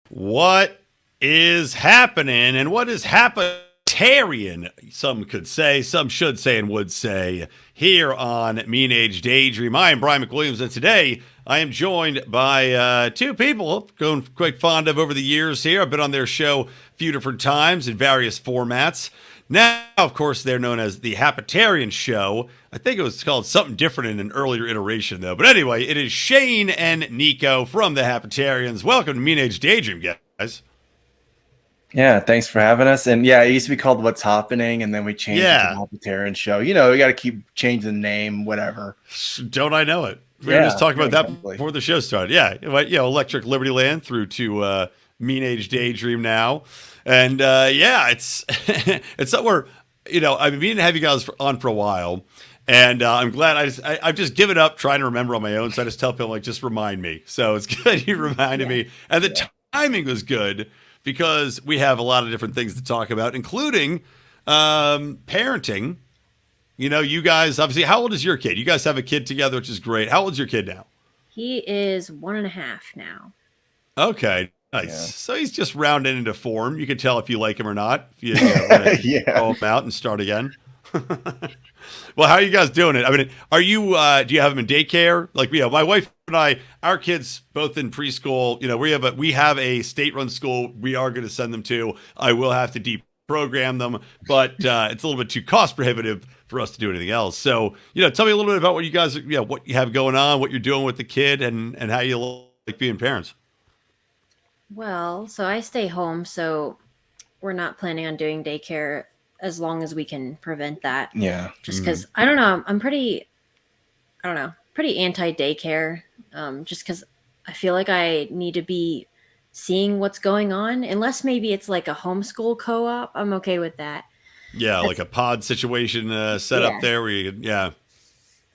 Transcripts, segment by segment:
What is happening and what is Hapatarian? Some could say, some should say, and would say here on Mean Age Daydream. I am Brian McWilliams, and today I am joined by two people I've grown quite fond of over the years here. I've been on their show a few different times in various formats. Now, of course, they're known as the Hapatarian Show. I think it was called something different in an earlier iteration, though. But anyway, it is Shane and Nico from the Hapatarians. Welcome to Mean Age Daydream, guys. Yeah, thanks for having us. And yeah, it used to be called What's Happening, and then we changed it to the Hapatarian Show. You know, we got to keep changing the name, whatever. Don't I know it? We were just talking about that before the show started. Yeah, Electric Liberty Land through to Mean Age Daydream now. And it's it's somewhere, I've been meaning to have you guys on for a while. And I'm glad I've just given up trying to remember on my own. So I just tell people, just remind me. So it's good you reminded me. And the timing was good because we have a lot of different things to talk about, including parenting. You guys, obviously, how old is your kid? You guys have a kid together, which is great. How old is your kid now? He is 1.5 now. Okay, nice. Yeah. So he's just rounding into form. You can tell if you like him or not. If you throw him out and start again. Well, how are you guys doing it? I mean, are you? Do you have them in daycare? Like, my wife and I, our kids both in preschool. We have a state-run school. We are going to send them to. I will have to deprogram them, but it's a little bit too cost prohibitive for us to do anything else. So, tell me a little bit about what you guys, what you have going on, what you're doing with the kid, and how you like being parents. Well, so I stay home, so we're not planning on doing daycare as long as we can prevent that. Yeah. Just because, I don't know, I'm pretty anti-daycare, just because I feel like I need to be seeing what's going on. Unless maybe it's like a homeschool co-op, I'm okay with that. Yeah, like a pod situation set up there where you could,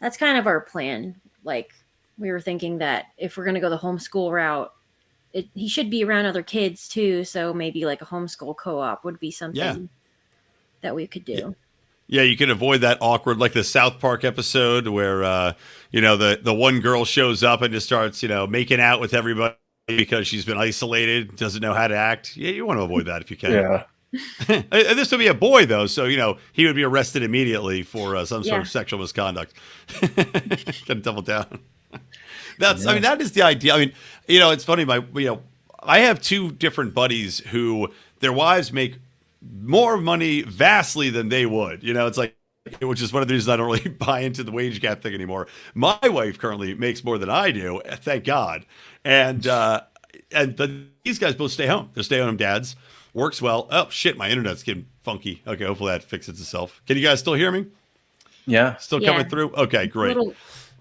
That's kind of our plan. Like, we were thinking that if we're going to go the homeschool route, he should be around other kids too. So maybe like a homeschool co-op would be something that we could do. Yeah, you can avoid that awkward, like the South Park episode where, the one girl shows up and just starts, making out with everybody because she's been isolated, doesn't know how to act. Yeah, you want to avoid that if you can. Yeah. And this would be a boy, though, so, he would be arrested immediately for some sort of sexual misconduct. Gotta double down. I mean, that is the idea. I mean, it's funny. I have two different buddies who their wives make more money vastly than they would. It's like, which is one of the reasons I don't really buy into the wage gap thing anymore. My wife currently makes more than I do, thank God. And these guys both stay home. They're stay-at-home dads. Works well. Oh shit, my internet's getting funky. Okay, hopefully that fixes itself. Can you guys still hear me? Yeah, still coming through. Okay, great.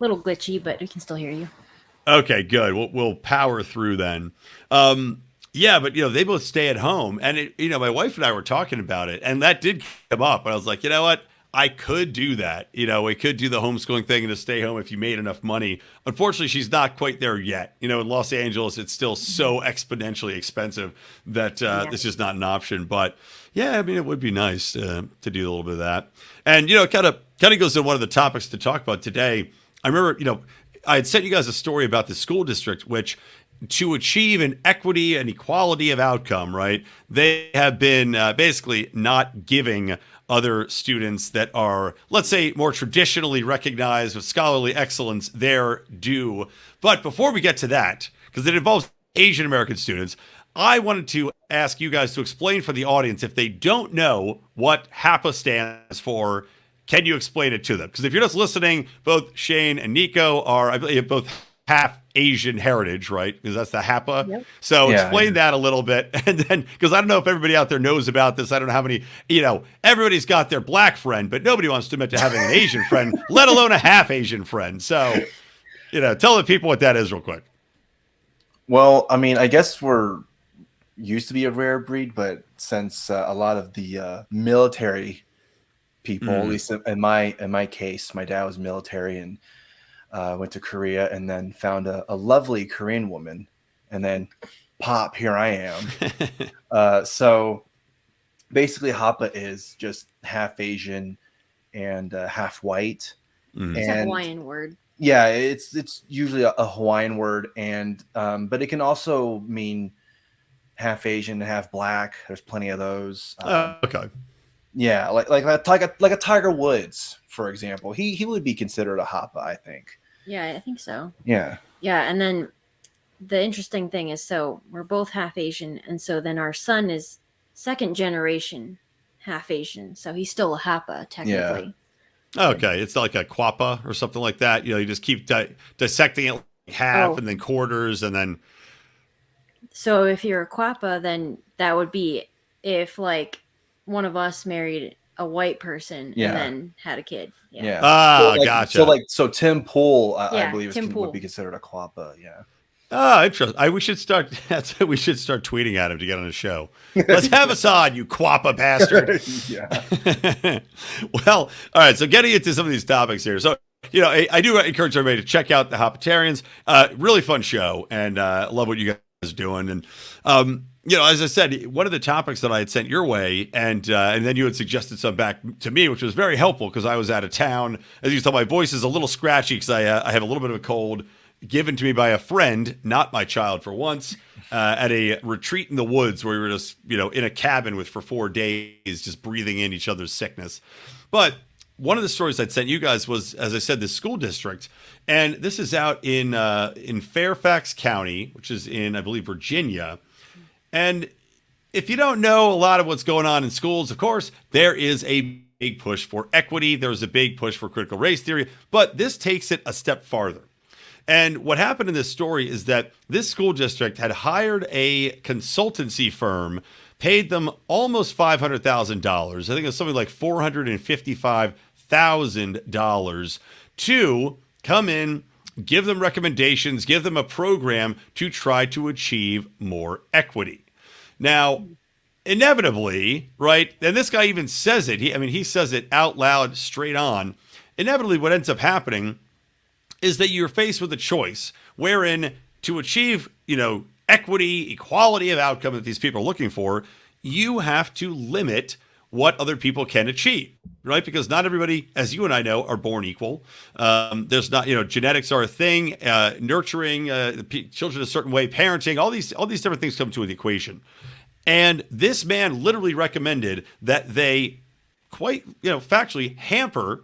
Little glitchy, but we can still hear you. Okay, good. We'll power through then. But they both stay at home, and my wife and I were talking about it, and that did come up. And I was like, you know what? I could do that. We could do the homeschooling thing and just stay home if you made enough money. Unfortunately, she's not quite there yet. In Los Angeles, it's still so exponentially expensive that it's just not an option. But yeah, I mean, it would be nice to do a little bit of that. And it kind of goes to one of the topics to talk about today. I remember, I had sent you guys a story about the school district, which to achieve an equity and equality of outcome, right, they have been basically not giving other students that are, let's say, more traditionally recognized with scholarly excellence their due. But before we get to that, because it involves Asian American students, I wanted to ask you guys to explain for the audience, if they don't know what HAPA stands for, can you explain it to them? Because if you're just listening, both Shane and Nico are, I believe, both half Asian heritage, right? Because that's the HAPA. Yep. So explain that a little bit. And then, because I don't know if everybody out there knows about this. I don't know how many, everybody's got their black friend, but nobody wants to admit to having an Asian friend, let alone a half Asian friend. So, tell the people what that is real quick. Well, I mean, I guess we're used to be a rare breed, but since a lot of the military people, at least in my case, my dad was military and went to Korea and then found a lovely Korean woman, and then pop, here I am. So basically Hapa is just half Asian and half white. It's a Hawaiian word. Yeah, it's usually a Hawaiian word, and but it can also mean half Asian and half black. There's plenty of those. Okay. Yeah, like a Tiger Woods, for example. He would be considered a Hapa, I think. Yeah, I think so. Yeah. Yeah, and then the interesting thing is, so we're both half Asian, and so then our son is second generation half Asian, so he's still a Hapa technically. Okay, it's like a quappa or something like that. You just keep dissecting it like half and then quarters and then. So if you're a quappa, then that would be if like one of us married a white person and then had a kid. Yeah. Ah, gotcha. So Tim Pool, I believe, would be considered a quappa. Yeah. Ah, interesting. We should start. We should start tweeting at him to get on the show. Let's have us on, you quappa bastard. Yeah. Well, all right. So getting into some of these topics here. So I do encourage everybody to check out the Hapatarians. Really fun show, and love what you guys are doing. And as I said, one of the topics that I had sent your way, and then you had suggested some back to me, which was very helpful because I was out of town. As you can tell, my voice is a little scratchy because I have a little bit of a cold. Given to me by a friend, not my child for once, at a retreat in the woods where we were just, in a cabin for 4 days, just breathing in each other's sickness. But one of the stories I'd sent you guys was, as I said, this school district. And this is out in Fairfax County, which is in, I believe, Virginia. And if you don't know a lot of what's going on in schools, of course, there is a big push for equity. There's a big push for critical race theory. But this takes it a step farther. And what happened in this story is that this school district had hired a consultancy firm, paid them almost $500,000. I think it was something like $455,000 to come in, give them recommendations, give them a program to try to achieve more equity. Now, inevitably, right, and this guy even says it, he says it out loud, straight on. Inevitably, what ends up happening is that you're faced with a choice wherein to achieve, equity, equality of outcome that these people are looking for, you have to limit what other people can achieve, right? Because not everybody, as you and I know, are born equal. There's not, genetics are a thing, nurturing children a certain way, parenting, all these different things come to the equation. And this man literally recommended that they quite, factually hamper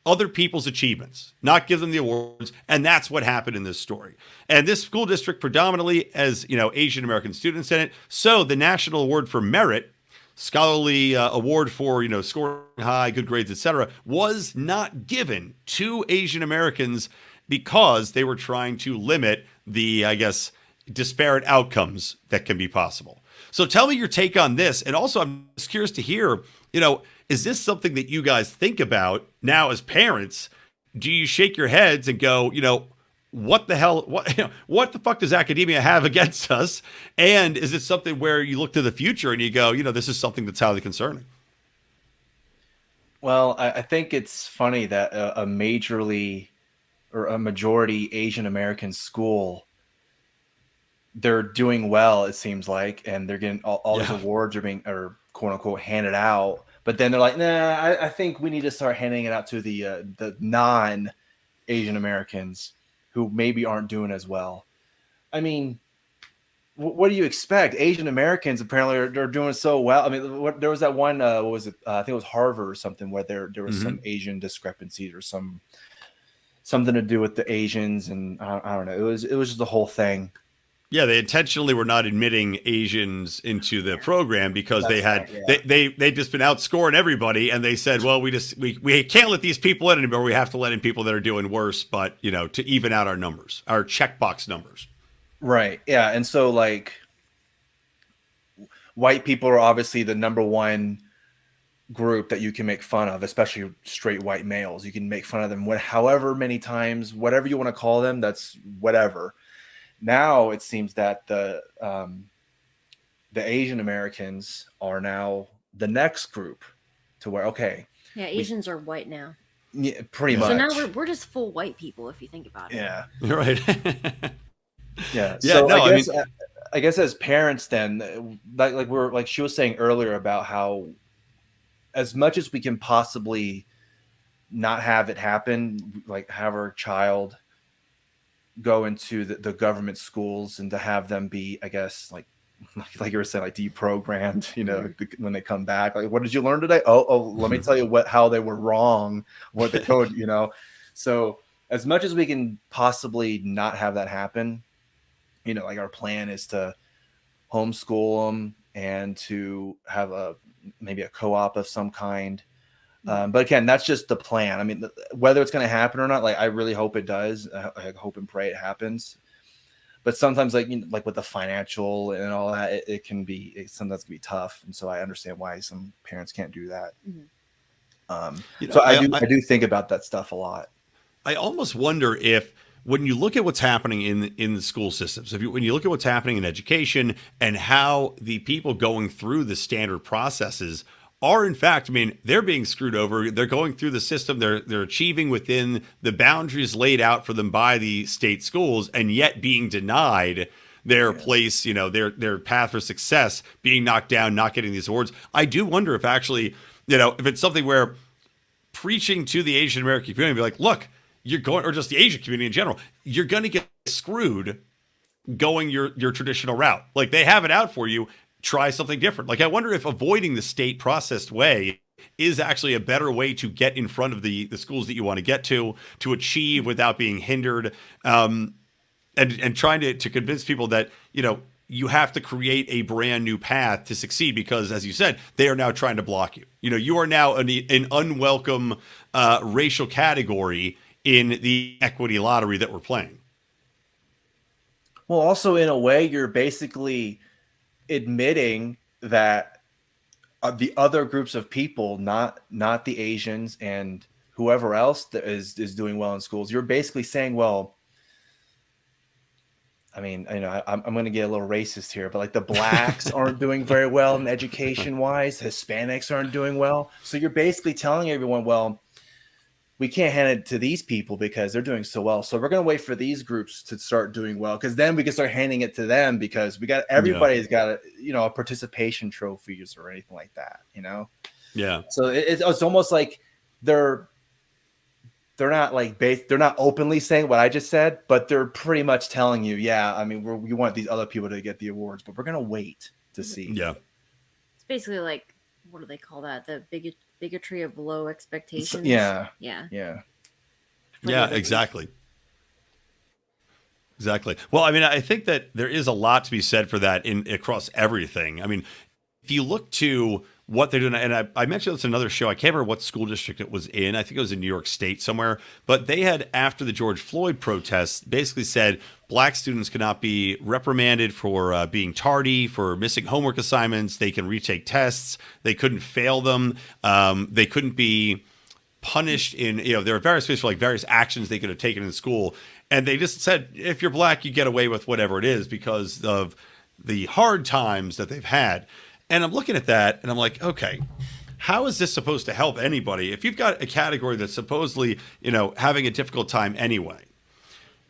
other people's achievements, not give them the awards. And that's what happened in this story. And this school district predominantly has, Asian American students in it. So the National Award for Merit, scholarly award for, scoring high, good grades, etc., was not given to Asian Americans because they were trying to limit the, disparate outcomes that can be possible. So tell me your take on this. And also, I'm just curious to hear, is this something that you guys think about now as parents? Do you shake your heads and go, what the hell, what the fuck does academia have against us? And is it something where you look to the future and you go, this is something that's highly concerning? Well, I think it's funny that a majority Asian American school, they're doing well, it seems like, and they're getting all these awards are being, or quote unquote, handed out. But then they're like, nah, I think we need to start handing it out to the non-Asian Americans who maybe aren't doing as well. I mean, what do you expect? Asian Americans apparently are doing so well. I mean, there was that one, what was it? I think it was Harvard or something, where there was some Asian discrepancies or something to do with the Asians, and I don't know. It was just the whole thing. Yeah, they intentionally were not admitting Asians into the program because they just been outscoring everybody, and they said, well, we can't let these people in anymore. We have to let in people that are doing worse, but to even out our numbers, our checkbox numbers. Right. Yeah, and so like white people are obviously the number one group that you can make fun of, especially straight white males. You can make fun of them however many times, whatever you want to call them. That's whatever. Now it seems that the Asian Americans are now the next group to where, okay. Yeah, Asians are white now. Yeah, pretty much. So now we're just full white people if you think about it. Yeah. Right. Yeah. So no, I guess as parents then, like she was saying earlier about how as much as we can possibly not have it happen, like have our child go into the government schools and to have them be, I guess, like like you were saying, like deprogrammed, when they come back, like, what did you learn today? Oh, let me tell you how they were wrong, what the code, So as much as we can possibly not have that happen, like our plan is to homeschool them and to have maybe a co-op of some kind. But again, that's just the plan. I mean, whether it's going to happen or not, like, I really hope it does. I hope and pray it happens. But sometimes, like, like with the financial and all that, it sometimes can be tough. And so I understand why some parents can't do that. So I do think about that stuff a lot. I almost wonder if, when you look at what's happening in the school systems, when you look at what's happening in education and how the people going through the standard processes are, in fact, I mean, they're being screwed over. They're going through the system. They're achieving within the boundaries laid out for them by the state schools, and yet being denied their place, their path for success, being knocked down, not getting these awards. I do wonder if actually, if it's something where preaching to the Asian American community, be like, look, you're going, or just the Asian community in general, you're going to get screwed going your traditional route. Like, they have it out for you. Try something different. Like, I wonder if avoiding the state processed way is actually a better way to get in front of the schools that you want to get to achieve without being hindered, and trying to convince people that, you have to create a brand new path to succeed, because, as you said, they are now trying to block you. You are now an unwelcome racial category in the equity lottery that we're playing. Well, also, in a way, you're basically admitting that the other groups of people, not the Asians and whoever else that is doing well in schools, you're basically saying, well, I mean, I'm going to get a little racist here, but like the blacks aren't doing very well in education wise, Hispanics aren't doing well. So you're basically telling everyone, well, we can't hand it to these people because they're doing so well. So we're going to wait for these groups to start doing well, because then we can start handing it to them, because everybody's got a participation trophies or anything like that, Yeah. So it's almost like they're not they're not openly saying what I just said, but they're pretty much telling you, yeah, I mean, we want these other people to get the awards, but we're going to wait to see. Yeah. It's basically like, what do they call that? The bigotry of low expectations. Yeah. Exactly. Well, I mean, I think that there is a lot to be said for that across everything. I mean, if you look to what they're doing, and I mentioned this in another show, I can't remember what school district it was in. I think it was in New York State somewhere. But they had, after the George Floyd protests, basically said black students cannot be reprimanded for being tardy, for missing homework assignments. They can retake tests. They couldn't fail them. They couldn't be punished in, there are various ways for various actions they could have taken in school. And they just said, if you're black, you get away with whatever it is because of the hard times that they've had. And I'm looking at that and I'm like, okay, how is this supposed to help anybody? If you've got a category that's supposedly, having a difficult time anyway,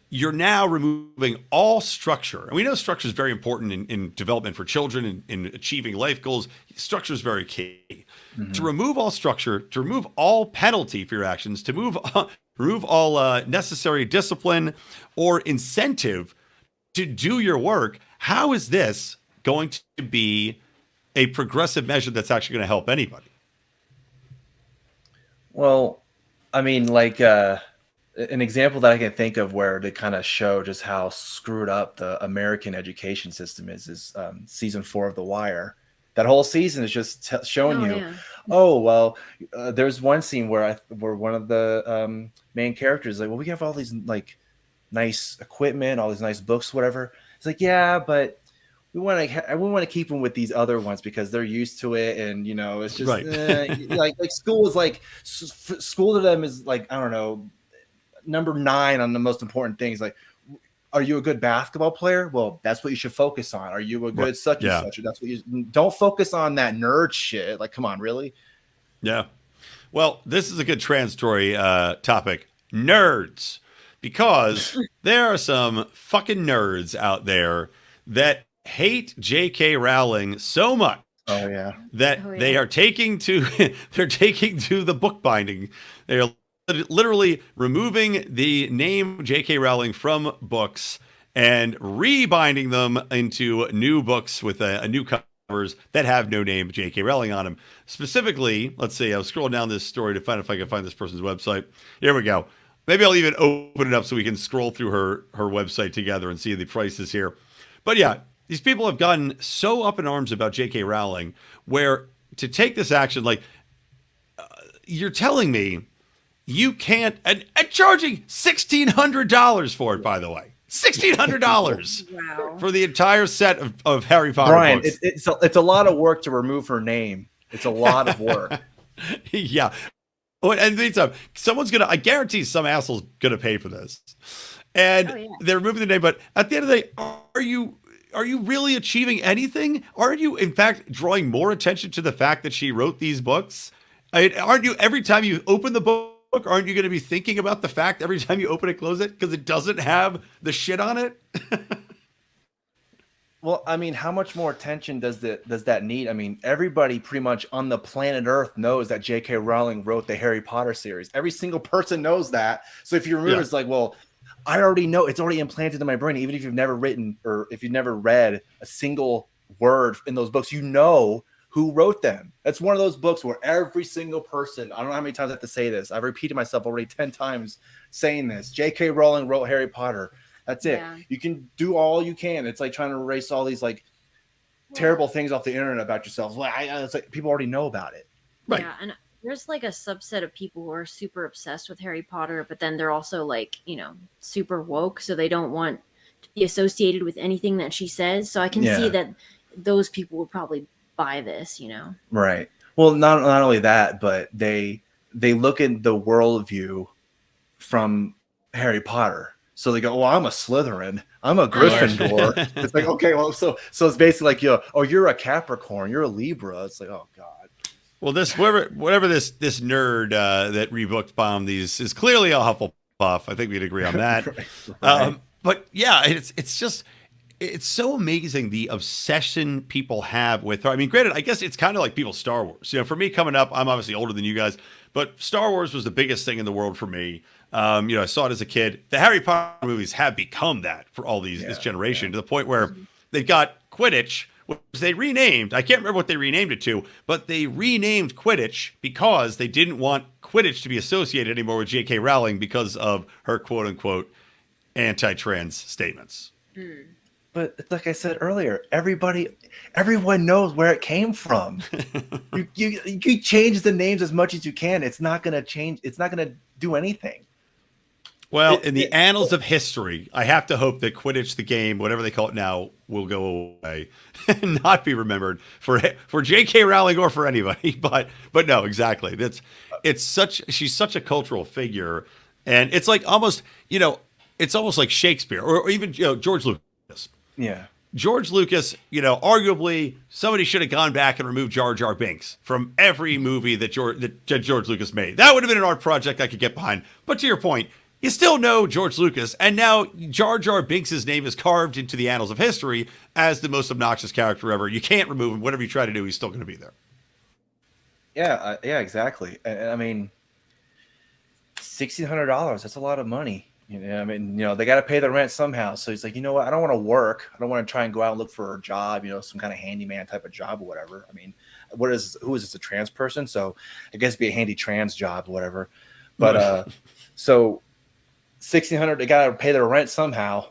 you're now removing all structure. And we know structure is very important in development for children and in achieving life goals. Structure is very key. Mm-hmm. To remove all structure, to remove all penalty for your actions, to remove all necessary discipline or incentive to do your work, how is this going to be a progressive measure that's actually going to help anybody? Well, I mean, an example that I can think of where they kind of show just how screwed up the American education system is season 4 of The Wire. That whole season is just showing there's one scene where one of the main characters is like, well, we have all these nice equipment, all these nice books, whatever. It's like, yeah, but we want to keep them with these other ones because they're used to it, and it's just right. School is school to them is I don't know, number 9 on the most important things. Are you a good basketball player? Well, that's what you should focus on. Are you a good such and such? That's what you don't focus on that nerd shit. Come on, really? Yeah. Well, this is a good transitory topic, nerds, because there are some fucking nerds out there that hate JK Rowling so much that they are taking to the bookbinding. They are literally removing the name JK Rowling from books and rebinding them into new books with a new covers that have no name JK Rowling on them. Specifically, let's see, I was scrolling down this story to find if I can find this person's website. Here we go. Maybe I'll even open it up so we can scroll through her website together and see the prices here. But yeah, these people have gotten so up in arms about JK Rowling where to take this action, like, you're telling me you can't, and charging $1,600 for it, by the way. $1,600 Wow. for the entire set of Harry Potter Brian, books. it's a lot of work to remove her name. It's a lot of work. Yeah. Oh, and meantime, I guarantee some asshole's going to pay for this. And they're removing the name. But at the end of the day, are you really achieving anything? Aren't you, in fact, drawing more attention to the fact that she wrote these books? Aren't you, every time you open the book, aren't you going to be thinking about the fact every time you open it, close it, because it doesn't have the shit on it? Well, I mean, how much more attention does that need? I mean, everybody pretty much on the planet Earth knows that J.K. Rowling wrote the Harry Potter series. Every single person knows that. So if you remove it, it's like, well, I already know. It's already implanted in my brain. Even if you've never written or if you've never read a single word in those books, you know who wrote them. That's one of those books where every single person, I don't know how many times I have to say this. I've repeated myself already 10 times saying this. J.K. Rowling wrote Harry Potter. That's it. Yeah. You can do all you can. It's like trying to erase all these like terrible things off the internet about yourself. Well, it's like people already know about it. Right. Yeah, and there's like a subset of people who are super obsessed with Harry Potter, but then they're also like, super woke, so they don't want to be associated with anything that she says. So I can see that those people would probably buy this, Right. Well, not only that, but they look at the worldview from Harry Potter. So they go, well, I'm a Slytherin. I'm a Gryffindor. It's like, okay, well, so it's basically like, you're a Capricorn. You're a Libra. It's like, oh, God. Well, whatever this nerd that rebooked bombed these is clearly a Hufflepuff. I think we'd agree on that. Right. But yeah, it's just, it's so amazing the obsession people have with her. I mean, granted, I guess it's kind of like people's Star Wars. For me coming up, I'm obviously older than you guys, but Star Wars was the biggest thing in the world for me. I saw it as a kid. The Harry Potter movies have become that for all this generation to the point where they've got Quidditch, which they renamed. I can't remember what they renamed it to, but they renamed Quidditch because they didn't want Quidditch to be associated anymore with J.K. Rowling because of her quote unquote anti-trans statements. But like I said earlier, everyone knows where it came from. you change the names as much as you can. It's not going to change. It's not going to do anything. Well, in the annals of history, I have to hope that Quidditch, the game, whatever they call it now, will go away and not be remembered for J.K. Rowling or for anybody. But no, exactly. She's such a cultural figure, and it's like almost it's almost like Shakespeare or even George Lucas. Yeah. George Lucas, arguably somebody should have gone back and removed Jar Jar Binks from every movie that George Lucas made. That would have been an art project I could get behind. But to your point, you still know George Lucas, and now Jar Jar Binks' name is carved into the annals of history as the most obnoxious character ever. You can't remove him. Whatever you try to do, he's still going to be there. Yeah, exactly. I mean, $1,600, that's a lot of money. They got to pay the rent somehow. So he's like, you know what? I don't want to work. I don't want to try and go out and look for a job, some kind of handyman type of job or whatever. I mean, who is this, a trans person? So I guess it'd be a handy trans job or whatever. But so $1,600, they got to pay their rent somehow.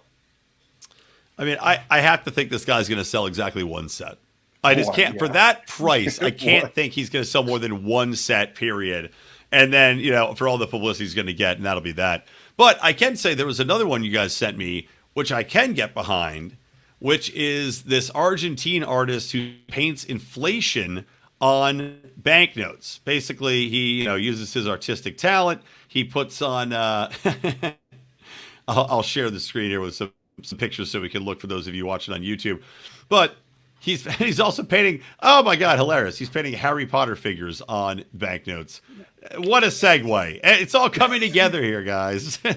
I mean, I have to think this guy's going to sell exactly one set. I just can't, for that price, I can't think he's going to sell more than one set, period. And then, for all the publicity he's going to get, and that'll be that. But I can say there was another one you guys sent me, which I can get behind, which is this Argentine artist who paints inflation on banknotes. Basically, he uses his artistic talent. He puts on. I'll share the screen here with some pictures so we can look for those of you watching on YouTube. But he's also painting. Oh my God, hilarious! He's painting Harry Potter figures on banknotes. What a segue! It's all coming together here, guys. I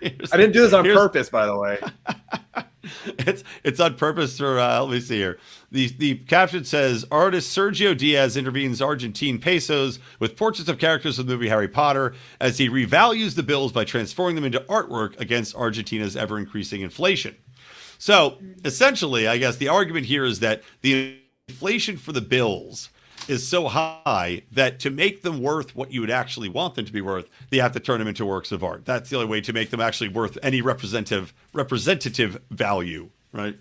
didn't do this on purpose, by the way. It's on purpose for. Let me see here. The caption says, "Artist Sergio Diaz intervenes Argentine pesos with portraits of characters of the movie Harry Potter as he revalues the bills by transforming them into artwork against Argentina's ever-increasing inflation." So essentially, I guess the argument here is that the inflation for the bills is so high that to make them worth what you would actually want them to be worth, they have to turn them into works of art. That's the only way to make them actually worth any representative value, right?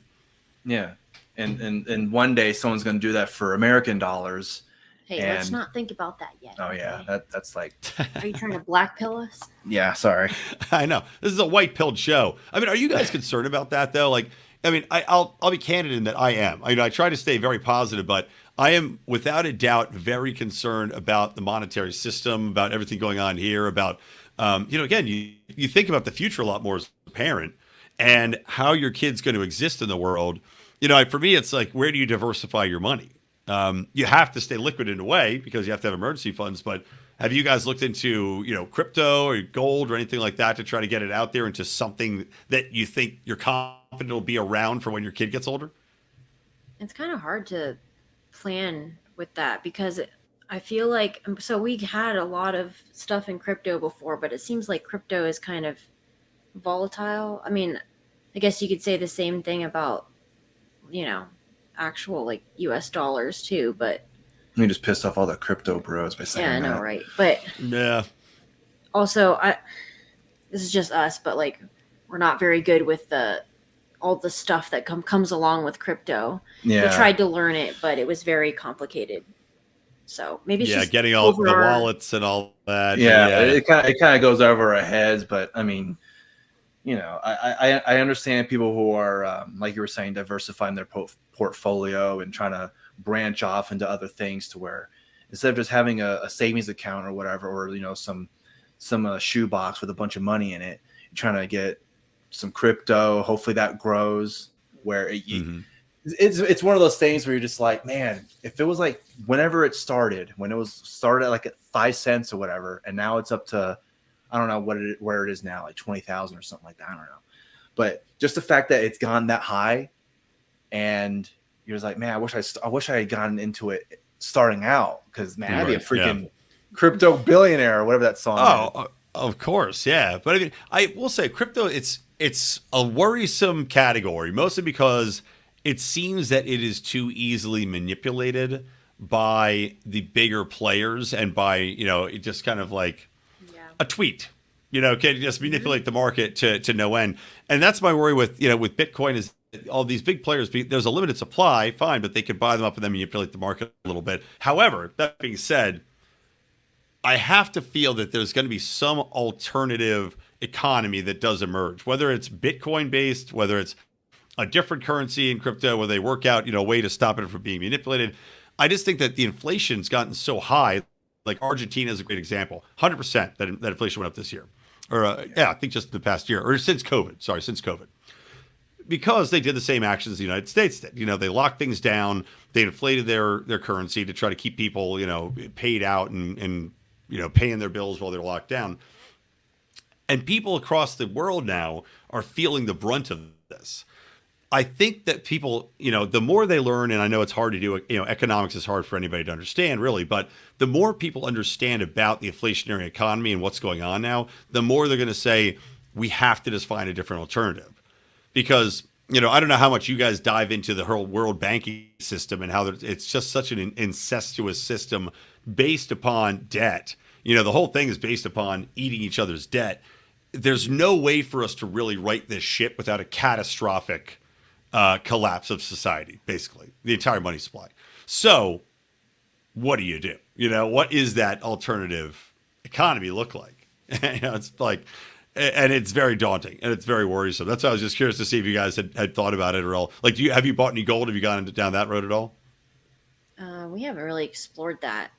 Yeah. And one day someone's going to do that for American dollars. Hey, let's not think about that yet. Oh, yeah. Okay? That's like... Are you trying to black pill us? Yeah, sorry. I know. This is a white-pilled show. I mean, are you guys concerned about that, though? Like, I mean, I'll be candid in that I am. I try to stay very positive, but I am, without a doubt, very concerned about the monetary system, about everything going on here, about, again, you think about the future a lot more as a parent and how your kid's going to exist in the world. For me, it's like, where do you diversify your money? You have to stay liquid in a way because you have to have emergency funds. But have you guys looked into, crypto or gold or anything like that to try to get it out there into something that you think you're confident will be around for when your kid gets older? It's kind of hard to plan with that because I feel like, so we had a lot of stuff in crypto before, but it seems like crypto is kind of volatile. I mean, I guess you could say the same thing about, actual like US dollars too, but You just pissed off all the crypto bros by saying that. I know, right? But yeah, also this is just us, but like we're not very good with all the stuff that comes along with crypto. Yeah, we tried to learn it, but it was very complicated. So maybe it's just getting all the wallets and all that. Yeah, it kind of goes over our heads, but I mean, I understand people who are like you were saying, diversifying their portfolio and trying to branch off into other things to where instead of just having a savings account or whatever, or some shoebox with a bunch of money in it, you're trying to get some crypto. Hopefully that grows where it's one of those things where you're just like, man, if it was like whenever it started, when it was started like at 5 cents or whatever, and now it's up to, I don't know where it is now, like 20,000 or something like that. I don't know. But just the fact that it's gone that high and you're just like, man, I wish I had gotten into it starting out because, man, I'd be a freaking crypto billionaire or whatever that song is. Of course. Yeah. But I mean, I will say crypto, it's a worrisome category, mostly because it seems that it is too easily manipulated by the bigger players and by, it just kind of like a tweet, can just manipulate the market to no end. And that's my worry with Bitcoin is all these big players, there's a limited supply, fine, but they could buy them up and then manipulate the market a little bit. However, that being said, I have to feel that there's going to be some alternative economy that does emerge, whether it's Bitcoin based, whether it's a different currency in crypto, where they work out, a way to stop it from being manipulated. I just think that the inflation's gotten so high. Like Argentina is a great example. 100% that inflation went up this year. Or, I think just the past year. Or since COVID. Because they did the same actions the United States did. They locked things down. They inflated their currency to try to keep people, paid out and paying their bills while they're locked down. And people across the world now are feeling the brunt of this. I think that people, the more they learn, and I know it's hard to do, economics is hard for anybody to understand really, but the more people understand about the inflationary economy and what's going on now, the more they're going to say, we have to just find a different alternative. Because, I don't know how much you guys dive into the whole world banking system and how it's just such an incestuous system based upon debt. The whole thing is based upon eating each other's debt. There's no way for us to really right this ship without a catastrophic collapse of society, basically, the entire money supply. So what do you do? What is that alternative economy look like? It's like, and it's very daunting and it's very worrisome. That's why I was just curious to see if you guys had thought about it at all. Like, have you bought any gold? Have you gone down that road at all? We haven't really explored that.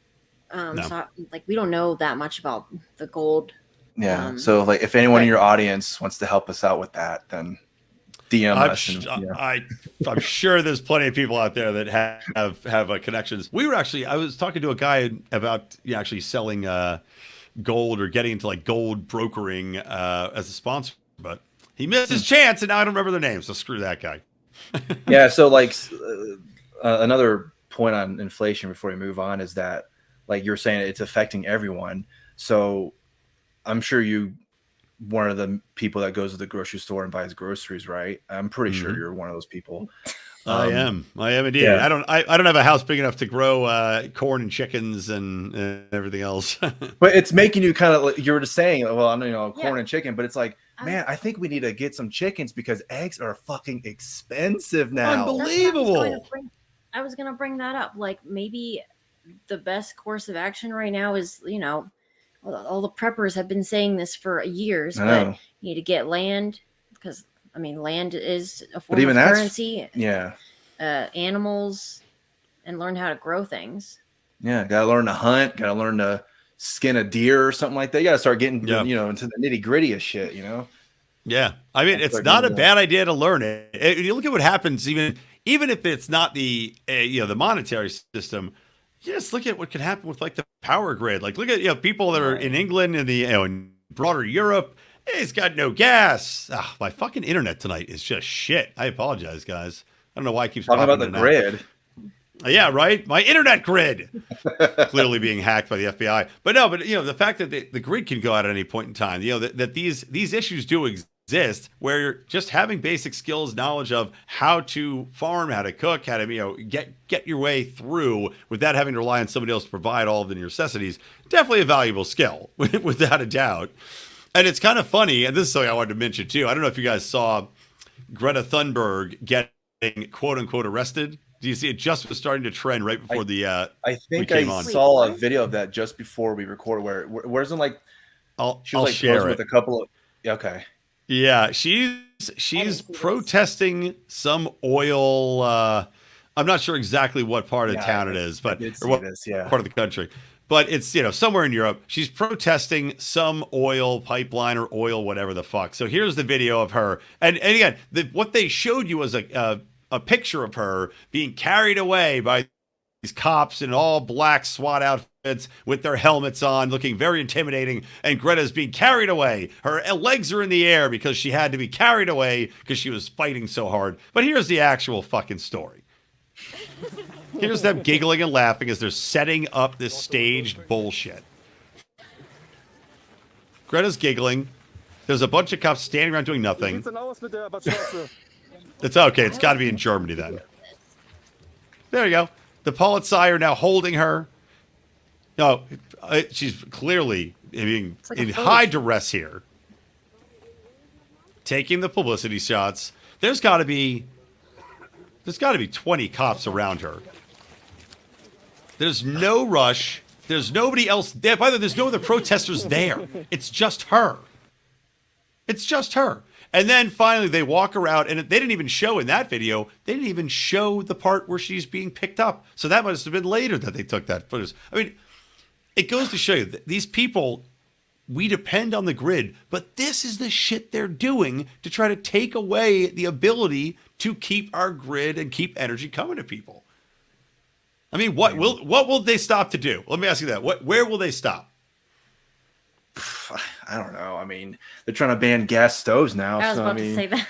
No. So we don't know that much about the gold. Yeah. So like if anyone in your audience wants to help us out with that, then DM us. I'm sure there's plenty of people out there that have connections. I was talking to a guy about actually selling gold or getting into like gold brokering as a sponsor, but he missed his chance and now I don't remember their name. So screw that guy. Yeah. So like another point on inflation before we move on is that like you're saying, it's affecting everyone. So I'm sure you one of the people that goes to the grocery store and buys groceries, right? I'm pretty sure Mhm. you're one of those people. I am indeed. Yeah. I don't have a house big enough to grow corn and chickens and everything else. But it's making you kind of like you were just saying, well, I know, corn Yeah. and chicken, but it's like, man, I think we need to get some chickens because eggs are fucking expensive now. Unbelievable. I was gonna bring that up. Like maybe the best course of action right now is, all the preppers have been saying this for years, I but know. you need to get land because land is a But form even of that's currency. yeah. Animals, and learn how to grow things. Yeah, gotta learn to hunt, gotta learn to skin a deer or something like that. You gotta start getting into the nitty-gritty of shit, Yeah. I mean, it's not a bad idea to learn it. You look at what happens even if it's not the the monetary system. You just look at what can happen with like the power grid. Like look at people that are in England and the in broader Europe. Hey, it's got no gas. My fucking internet tonight is just shit. I apologize, guys. I don't know why it keeps talking about popping the in and out. grid. Yeah, right. My internet grid clearly being hacked by the FBI. But no, the fact that the grid can go out at any point in time. That these issues do exist where you're just having basic skills, knowledge of how to farm, how to cook, how to get your way through without having to rely on somebody else to provide all of the necessities. Definitely a valuable skill, without a doubt. And it's kind of funny, and this is something I wanted to mention too. I don't know if you guys saw Greta Thunberg getting quote unquote arrested. Do you see it just was starting to trend right before I think came I on. saw a video of that just before we recorded where isn't like I'll like share it with a couple of okay. Yeah, she's protesting some oil. I'm not sure exactly what part of town it is, but or what part of the country. But it's somewhere in Europe. She's protesting some oil pipeline or oil whatever the fuck. So here's the video of her, and again, what they showed you was a picture of her being carried away by these cops in all black SWAT outfits with their helmets on, looking very intimidating. And Greta's being carried away. Her legs are in the air because she had to be carried away because she was fighting so hard. But here's the actual fucking story. Here's them giggling and laughing as they're setting up this staged bullshit. Greta's giggling. There's a bunch of cops standing around doing nothing. It's okay. It's got to be in Germany then. There you go. The Polizei are now holding her. No, she's clearly in high duress here. Taking the publicity shots. There's got to be 20 cops around her. There's no rush. There's nobody else there. By the way, there's no other protesters there. It's just her. It's just her. And then finally they walk around, and they didn't even show in that video, they didn't even show the part where she's being picked up. So that must have been later that they took that footage. I mean, it goes to show you that these people, we depend on the grid, but this is the shit they're doing to try to take away the ability to keep our grid and keep energy coming to people. I mean, what will they stop to do? Let me ask you that. Where will they stop? I don't know. I mean, they're trying to ban gas stoves now. I was about to say that.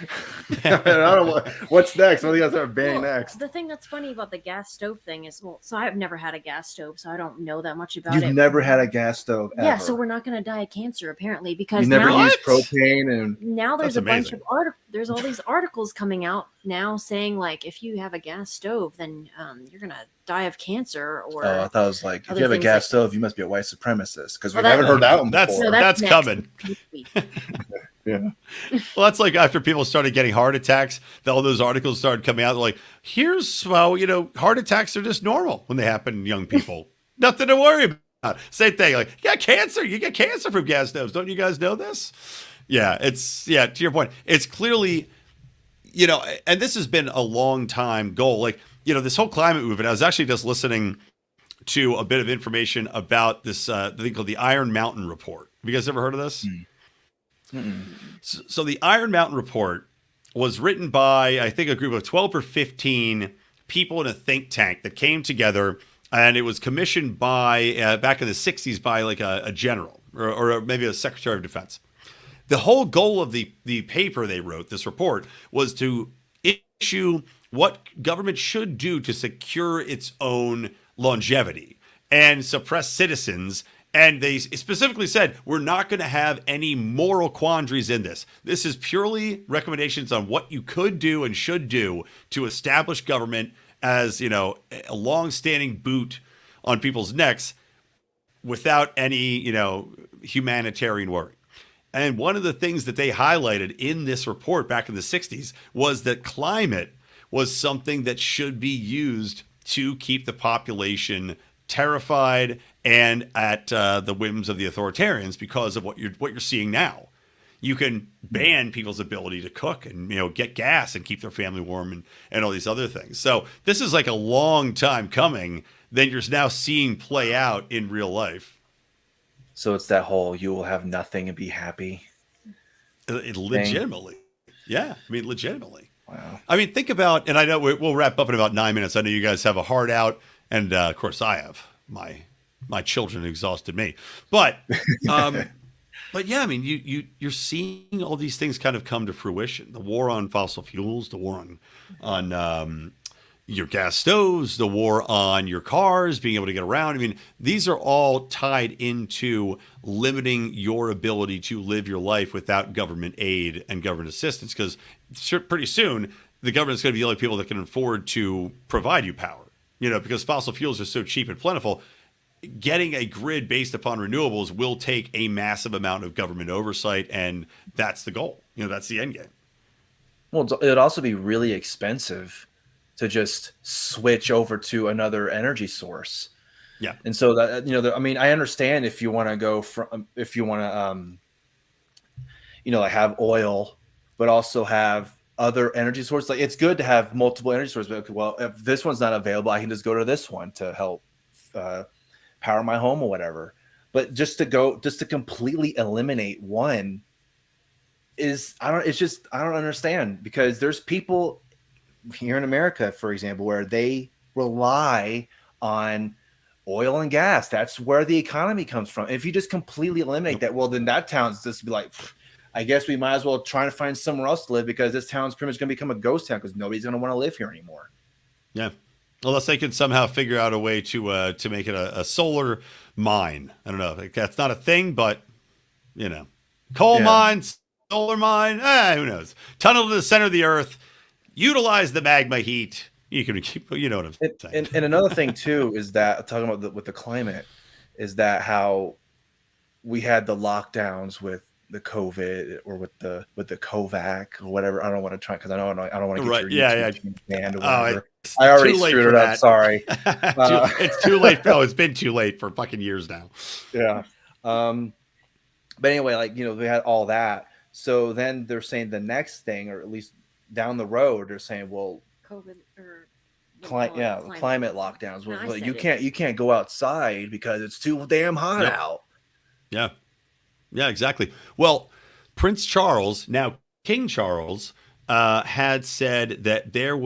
I don't know what's next. What do you guys start banning next? The thing that's funny about the gas stove thing is, so I've never had a gas stove, so I don't know that much about it. You've never had a gas stove ever. Yeah, so we're not going to die of cancer apparently because you never now used propane and now there's bunch of there's all these articles coming out now saying like if you have a gas stove then you're going to die of cancer or I thought it was like if you have a gas stove you must be a white supremacist because we haven't heard that one before. That's coming. Yeah. Well, that's like after people started getting heart attacks, all those articles started coming out. They're like, here's heart attacks are just normal when they happen in young people. Nothing to worry about. Same thing. Like, you got cancer. You get cancer from gas stoves. Don't you guys know this? Yeah, to your point. It's clearly, and this has been a long time goal. Like, this whole climate movement, I was actually just listening to a bit of information about this thing called the Iron Mountain Report. Have you guys ever heard of this? So the Iron Mountain Report was written by, I think, a group of 12 or 15 people in a think tank that came together, and it was commissioned by, back in the 60s, by like a general or maybe a secretary of defense. The whole goal of the paper they wrote, this report, was to issue what government should do to secure its own longevity and suppress citizens And they specifically said, we're not going to have any moral quandaries in this. This is purely recommendations on what you could do and should do to establish government as, you know, a long-standing boot on people's necks without any, you know, humanitarian worry. And one of the things that they highlighted in this report back in the 60s was that climate was something that should be used to keep the population terrified and at the whims of the authoritarians because of what you're seeing now. You can ban people's ability to cook and, you know, get gas and keep their family warm and all these other things. So this is like a long time coming. Then you're now seeing play out in real life. So it's that whole "you will have nothing and be happy." Legitimately, yeah. I mean, legitimately. Wow. I mean, think about, and I know we'll wrap up in about 9 minutes. I know you guys have a hard out, and of course I have. My children exhausted me, but yeah, I mean, you're seeing all these things kind of come to fruition. The war on fossil fuels, the war on your gas stoves, the war on your cars, being able to get around. I mean, these are all tied into limiting your ability to live your life without government aid and government assistance, because pretty soon the government's going to be the only people that can afford to provide you power. You know, because fossil fuels are so cheap and plentiful. Getting a grid based upon renewables will take a massive amount of government oversight, and that's the goal. You know, that's the end game. Well, it'd also be really expensive to just switch over to another energy source. Yeah. And so that, you know, I mean, I understand if you want to go from, if you want to, you know, like have oil, but also have other energy sources. Like, it's good to have multiple energy sources. But, okay, well, if this one's not available, I can just go to this one to help power my home or whatever. But just to completely eliminate one I don't understand, because there's people here in America, for example, where they rely on oil and gas. That's where the economy comes from. If you just completely eliminate that, well, then that town's just be like, I guess we might as well try to find somewhere else to live, because this town's pretty much going to become a ghost town because nobody's going to want to live here anymore. Yeah. Unless they can somehow figure out a way to make it a solar mine. I don't know. That's not a thing, but, you know, coal mines, solar mine, who knows? Tunnel to the center of the earth, utilize the magma heat. You can keep, you know what I'm saying. And another thing too is that, talking about with the climate, is that how we had the lockdowns with the COVID or with the Kovac or whatever. I don't want to try, because I don't want to get your YouTube banned or whatever. I already screwed it up. Sorry. It's too late. No, it's been too late for fucking years now. Yeah. But anyway, like, you know, they had all that. So then they're saying the next thing, or at least down the road, they're saying, well, COVID or climate lockdowns. Well, you can't go outside because it's too damn hot out. Yeah. Yeah, exactly. Well, Prince Charles, now King Charles, had said that there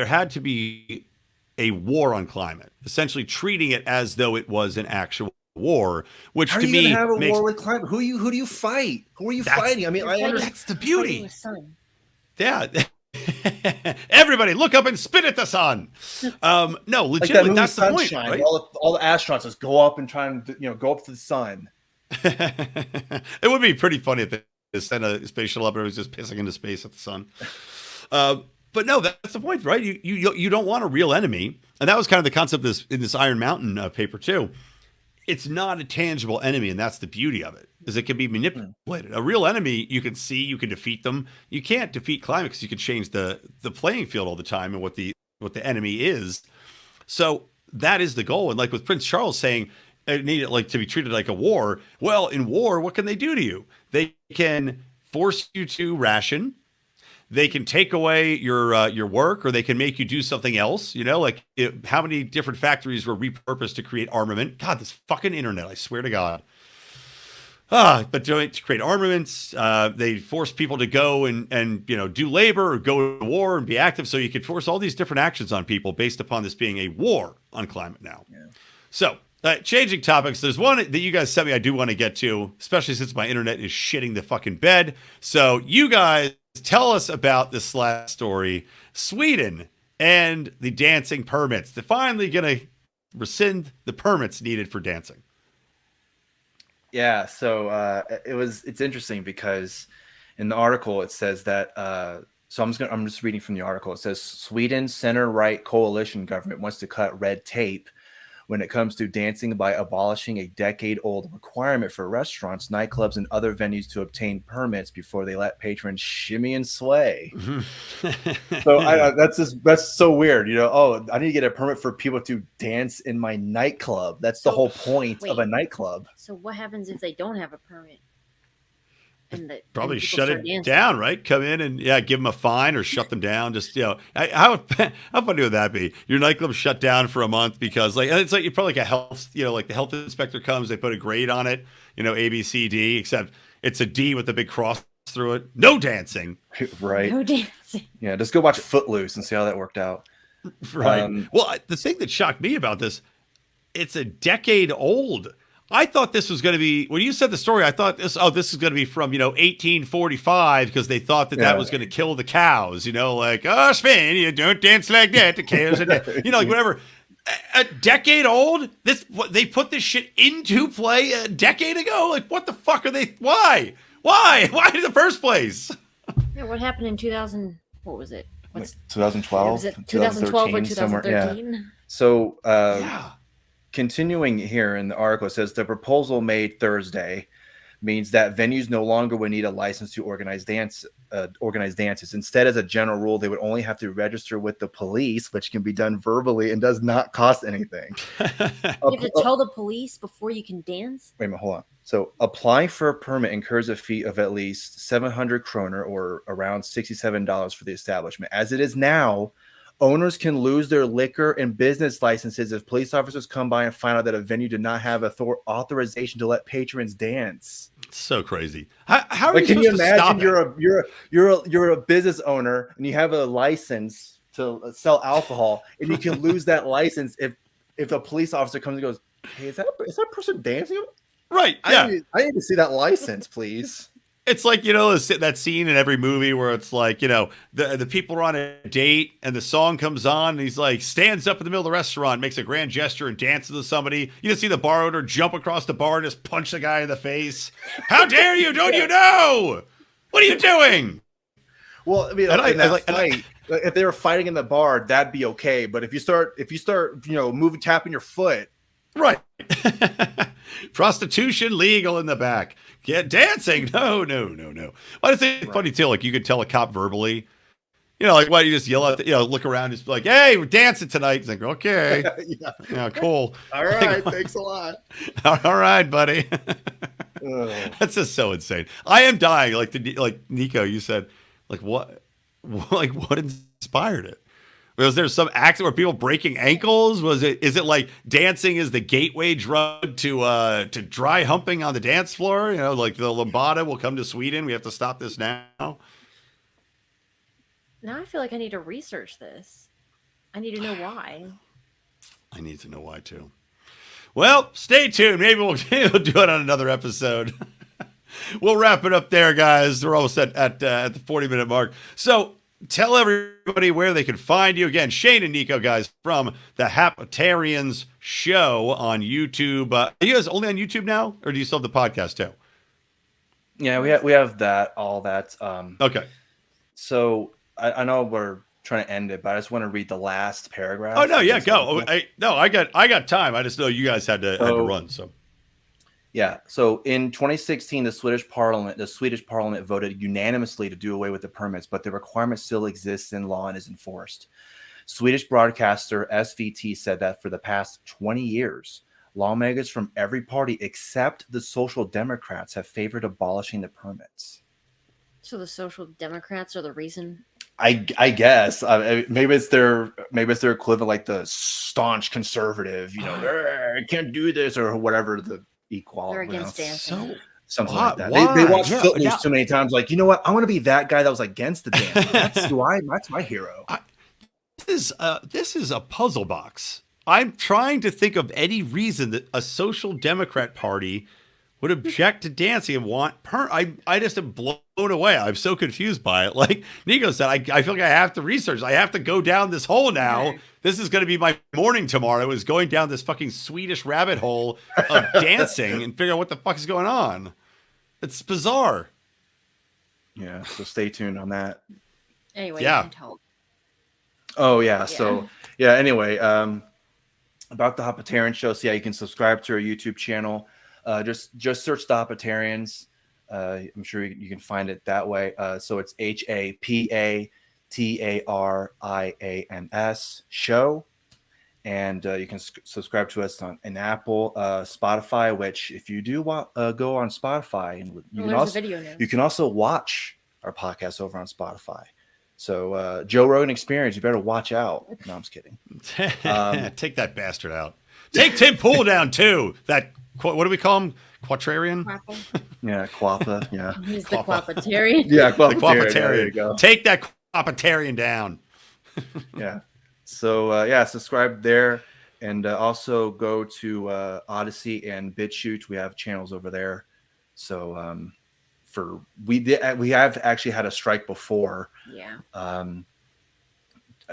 had to be a war on climate, essentially treating it as though it was an actual war, which How to me have a war with climate? Who do you fight? Who are you fighting? I mean, that's the beauty. Yeah. Everybody look up and spit at the sun. No, legitimately, that's the point. Right? All the astronauts just go up and try and, you know, go up to the sun. It would be pretty funny if they sent a space shuttle up and it was just pissing into space at the sun. But no, that's the point, right? You don't want a real enemy, and that was kind of the concept in this Iron Mountain paper too. It's not a tangible enemy, and that's the beauty of it, is it can be manipulated. A real enemy, you can see, you can defeat them. You can't defeat climate because you can change the playing field all the time and what the enemy is. So that is the goal. And like with Prince Charles saying, it needed like to be treated like a war. Well, in war, what can they do to you? They can force you to ration. They can take away your work, or they can make you do something else. You know, like how many different factories were repurposed to create armament? God, this fucking internet, I swear to God. But to create armaments, they force people to go and you know, do labor or go to war and be active. So you could force all these different actions on people based upon this being a war on climate now. Yeah. So changing topics, there's one that you guys sent me I do want to get to, especially since my internet is shitting the fucking bed. So you guys tell us about this last story, Sweden and the dancing permits. They're finally going to rescind the permits needed for dancing. Yeah, so it's interesting because in the article it says that so I'm just reading from the article. It says Sweden's center-right coalition government wants to cut red tape when it comes to dancing by abolishing a decade-old requirement for restaurants, nightclubs, and other venues to obtain permits before they let patrons shimmy and sway. So that's so weird, Oh, I need to get a permit for people to dance in my nightclub. That's the whole point of a nightclub. So what happens if they don't have a permit? Probably shut it down, right? Come in and give them a fine or shut them down. Just how funny would that be? Your nightclub shut down for a month because it's like you're probably like a health, like the health inspector comes, they put a grade on it, A, B, C, D, except it's a D with a big cross through it. No dancing, right? No dancing. Yeah, just go watch Footloose and see how that worked out. Right. Well, the thing that shocked me about this, it's a decade old. I thought this was going to be, when you said the story, I thought this is going to be from, 1845 because they thought that was going to kill the cows, Sven, you don't dance like that. The cows are dead. Whatever. A decade old? They put this shit into play a decade ago? Like, what the fuck are they? Why? Why in the first place? Yeah, what happened in 2000? What was it? 2012? Was it 2012 or 2013? Yeah. So, continuing here in the article, it says the proposal made Thursday means that venues no longer would need a license to organize dances. Instead, as a general rule, they would only have to register with the police, which can be done verbally and does not cost anything. You have to tell the police before you can dance? Wait a minute, hold on. So applying for a permit incurs a fee of at least 700 kroner or around $67 for the establishment. As it is now, owners can lose their liquor and business licenses if police officers come by and find out that a venue did not have authorization to let patrons dance. So crazy. How are you can supposed you to stop imagine you're a business owner and you have a license to sell alcohol and you can lose that license if a police officer comes and goes, "Hey, is that person dancing?" Right. Yeah. I need to see that license, please. It's like, that scene in every movie where it's like, the people are on a date and the song comes on and he's like stands up in the middle of the restaurant, makes a grand gesture and dances to somebody. You just see the bar owner jump across the bar and just punch the guy in the face. How dare you? Don't you know? What are you doing? Well, I mean, if they were fighting in the bar, that'd be okay. But if you start, moving, tapping your foot. Right. Prostitution legal in the back. Get dancing. No. Well, I think it's funny too. Like you could tell a cop verbally, like why do you just yell at look around, just be like, "Hey, we're dancing tonight." He's like, "Okay, yeah, cool. All right, thanks a lot. All right, buddy." That's just so insane. I am dying. Like Nico, you said, what inspired it? Was there some accident where people breaking ankles? Is it like dancing is the gateway drug to dry humping on the dance floor? Like the lambada will come to Sweden. We have to stop this now. Now I feel like I need to research this. I need to know why. I need to know why too. Well, stay tuned. Maybe we'll do it on another episode. We'll wrap it up there, guys. We're almost at the 40-minute mark. So tell everybody where they can find you. Again, Shane and Nico, guys, from the Hapatarians show on YouTube. Are you guys only on YouTube now, or do you still have the podcast too? Yeah, we have all that. Okay. So I know we're trying to end it, but I just want to read the last paragraph. Oh no, yeah, go. I got time. I just know you guys had to run. So. Yeah. So in 2016, the Swedish Parliament voted unanimously to do away with the permits, but the requirement still exists in law and is enforced. Swedish broadcaster SVT said that for the past 20 years, lawmakers from every party except the Social Democrats have favored abolishing the permits. So the Social Democrats are the reason? I guess maybe it's their equivalent, like the staunch conservative, I can't do this or whatever the equality. They're against dancing. Something like that. They watch Footloose too many times. Like, you know what? I want to be that guy that was against the dance. That's my hero. This is a puzzle box. I'm trying to think of any reason that a Social Democrat party would object to dancing and want I just am blown away. I'm so confused by it. Like Nico said, I feel like I have to research. I have to go down this hole now. This is going to be my morning tomorrow. Is going down this fucking Swedish rabbit hole of dancing and figure out what the fuck is going on. It's bizarre. Yeah, so stay tuned on that. Anyway, Yeah. you can tell. Oh yeah. So yeah. Anyway, about the Hapatarian show. So yeah, you can subscribe to our YouTube channel. Just search the Hapatarians. I'm sure you can find it that way. So it's HAPATARIANS show, and you can subscribe to us on an Apple, Spotify. Which if you do go on Spotify, and you can also watch our podcast over on Spotify. So Joe Rogan Experience, you better watch out. No, I'm just kidding. Take that bastard out. Take Tim Pool down too. That what do we call him? Quatrarian? Yeah, Quappa. Yeah, he's the Hapatarian. Yeah, The Hapatarian. There you go. Take that Hapatarian down. Yeah. So yeah, subscribe there, and also go to Odyssey and BitChute. We have channels over there. So we have actually had a strike before. Yeah.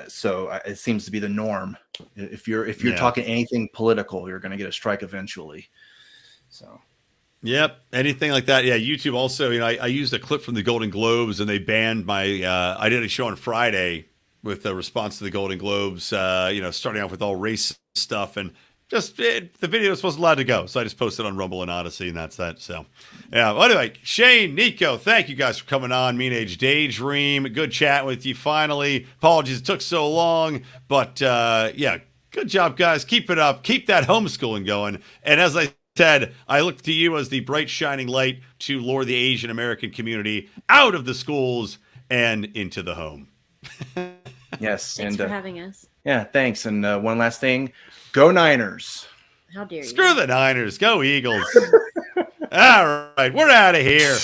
So it seems to be the norm. If you're talking anything political, you're going to get a strike eventually. So. Yep. Anything like that. Yeah. YouTube also, I used a clip from the Golden Globes and they banned my, I did a show on Friday with a response to the Golden Globes, starting off with all race stuff and just the video wasn't allowed to go. So I just posted on Rumble and Odyssey and that's that. So yeah. Well, anyway, Shane, Nico, thank you guys for coming on Mean Age Daydream. Good chat with you finally. Apologies it took so long, but yeah, good job guys. Keep it up. Keep that homeschooling going. And as I said, I look to you as the bright shining light to lure the Asian American community out of the schools and into the home. Yes. Thanks for having us. Yeah, thanks. And one last thing, go Niners. How dare you? Screw the Niners. Go Eagles. All right, we're out of here.